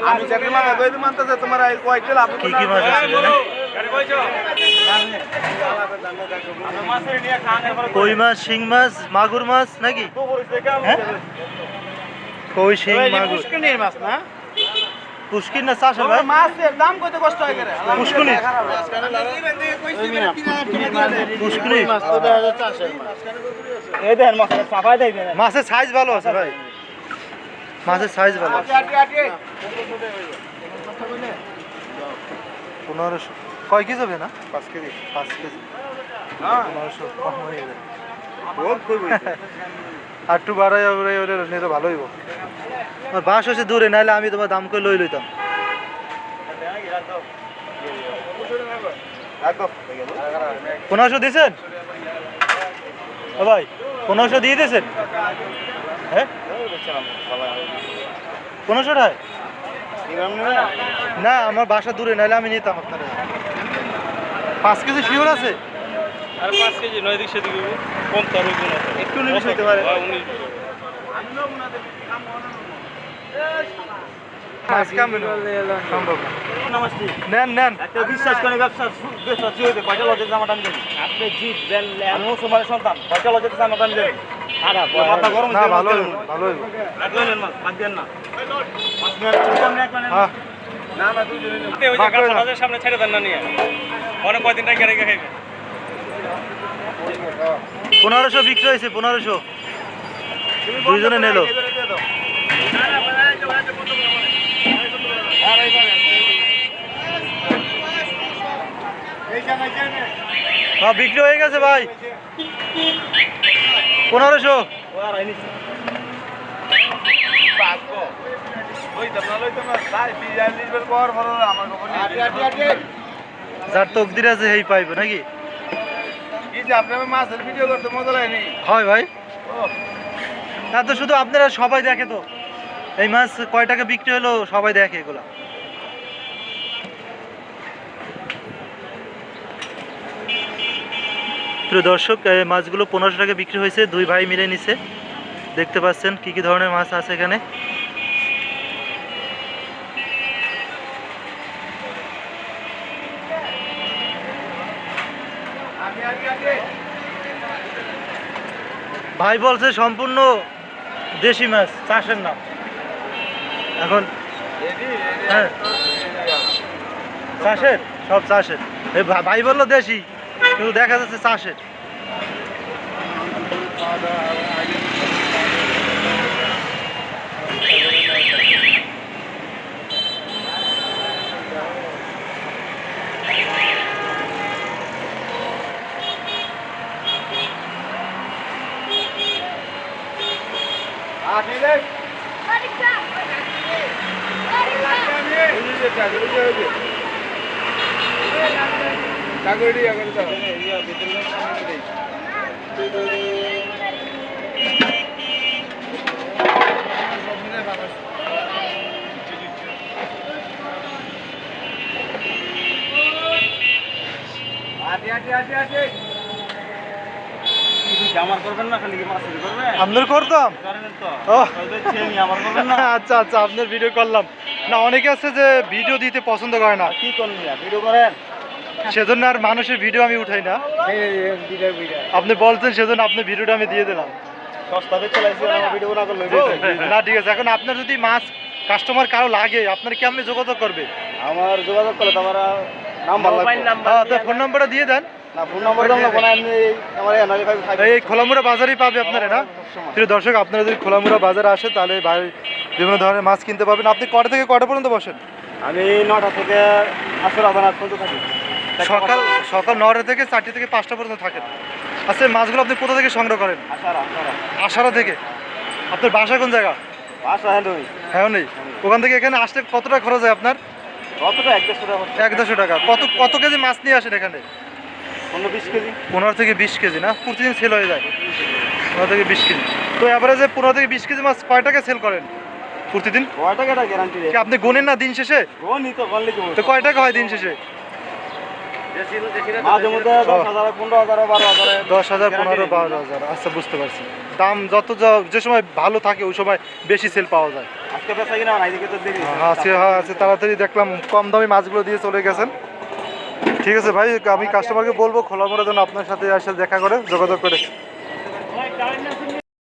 আমি চাকরি মাথা কই দিই মানতেছে তোমার এই কয়টা লাভ কি কি মাছ আছে কই মাছ শিং মাছ মাগুর মাছ নাকি কই শিং মাগুর পুষ্কিনির মাছ না পুষ্কির না চাষ ভাই মাছের দাম কত কষ্ট হয় করে পুষ্কিনি পুষ্কিনি মাছ তো চাষের মাছ এই দেখেন মাছের সাফাই দেই দেন মাছের সাইজ ভালো আছে ভাই মাছের সাইজ ভালো আছে 1500 কয় কেজি হবে না 5 কেজি 5 কেজি হ্যাঁ 1500 কম হয়ে যাবে বহুত কই বইছে আর একটু বাড়াই ওরে নিলে ভালো হইব আমার বাস হচ্ছে দূরে নাইলে আমি তোমার দাম করে লই লইতাম রাখো 1500 দিয়েছেন ও ভাই 1500 দিয়ে দিয়েছেন হ্যাঁ 1500 টাকা না আমার বাসা দূরে নাইলে আমি নিতাম আপনারা 5 কেজি শিওর আছে আর 5 কেজি নয় দিক সেদিকে কম তো একটু নিমিশ হইতে পারে মাছ কাম সম্ভব নমস্তে নেন নেন একটা বিশ্বাস করে ব্যবসা চলবে কয়টা লজের জামা টান দেন আপনি জিতবেন আমি মুসলমানের সন্তান কয়টা লজের জামা টান দেন খারাপ মাথা গরম না ভালো হইব ভালো হইব একলেন মাছ বাদ দেন না মাছ নিয়ে চুপ না একলেন হ্যাঁ না না দুই জনে ওই যে গাছটার সামনে ছেড়ে দেন না নিয়ে অনেক কয়দিন রেখে রেখে খাইবে 1500 বিক্রি হয়েছে 1500 দুইজনে নিল হ্যাঁ বিক্রি হয়ে গেছে ভাই 1500 যার তকদির আছে সেই পাইবে নাকি মাছের ভিডিও করতে মজা লাগেনি হয় ভাই না তো শুধু আপনারা সবাই দেখে তো এই মাছ কয় টাকা বিক্রি হলো সবাই দেখে এগুলা প্রিয় দর্শক এই মাছগুলো 1500 টাকা বিক্রি হয়েছে দুই ভাই মিলে নিছে দেখতে পাচ্ছেন কি কি ধরনের মাছ আছে এখানে ভাই বলছে সম্পূর্ণ দেশি মাছ চাষের না এখন হ্যাঁ চাষের সব চাষের এই ভাই বললো দেশি কিন্তু দেখা যাচ্ছে চাষের আপনার করতাম আচ্ছা আচ্ছা আপনার ভিডিও করলাম না অনেকে আছে যে ভিডিও দিতে পছন্দ করে না কি করুন ভিডিও করেন সেজন্য আর মানুষের ভিডিও আমি উঠাই না আপনি বলছেন সেজন্য আপনার ভিডিওটা আমি দিয়ে দিলাম না ঠিক আছে এখন আপনার যদি মাছ কাস্টমার কারো লাগে আপনার কি আপনি যোগাযোগ করবে আমার যোগাযোগ করলে তোমার নাম্বার ফোন নাম্বারটা দিয়ে দেন না ফোন নাম্বার দাও না কোন আমি আমার এই খোলামুড়া বাজারেই পাবে আপনারা না প্রিয় দর্শক আপনারা যদি খোলামুড়া বাজারে আসে তাহলে বিভিন্ন ধরনের মাছ কিনতে পারবেন আপনি কটা থেকে কটা পর্যন্ত বসেন আমি 9টা থেকে আসর আদালত পর্যন্ত থাকি সকাল 9টা থেকে 4টা থেকে 5টা পর্যন্ত থাকেন আচ্ছা মাছগুলো আপনি কোথা থেকে সংগ্রহ করেন আশারা থেকে আপনার বাসা কোন জায়গা হ্যাঁ নেই ওখান থেকে এখানে আসতে কতটা খরচ হয় আপনার কতটা 150 টাকা কত কেজি মাছ নিয়ে আসেন এখানে 15-20 কেজি 15 থেকে 20 কেজি না প্রতিদিন সেল হয়ে যায় 15 থেকে 20 কেজি তো এভারেজে 15 থেকে 20 কেজি মাছ কয় টাকা সেল করেন প্রতিদিন কয় টাকাটা গ্যারান্টি কি আপনি গোনেন না দিন শেষে গোনি তো গনলে কি তো কয় টাকা হয় দিন শেষে মাঝে মধ্যে 10,000 15,000 12,000 10,000 15,000 12,000 আচ্ছা বুঝতে পারছি দাম যে সময় ভালো থাকে ওই সময় বেশি সেল পাওয়া যায় আজকে বেচা কিনা নাই দিকে তো দেরি আজকে হ্যাঁ আজকে তাড়াতাড়ি দেখলাম কম দামি মাছগুলো দিয়ে চলে গেছেন। ঠিক আছে ভাই, আমি কাস্টমারকে বলবো খোলা মোড়ের জন্য আপনার সাথে এসে দেখা করে যোগাযোগ করে।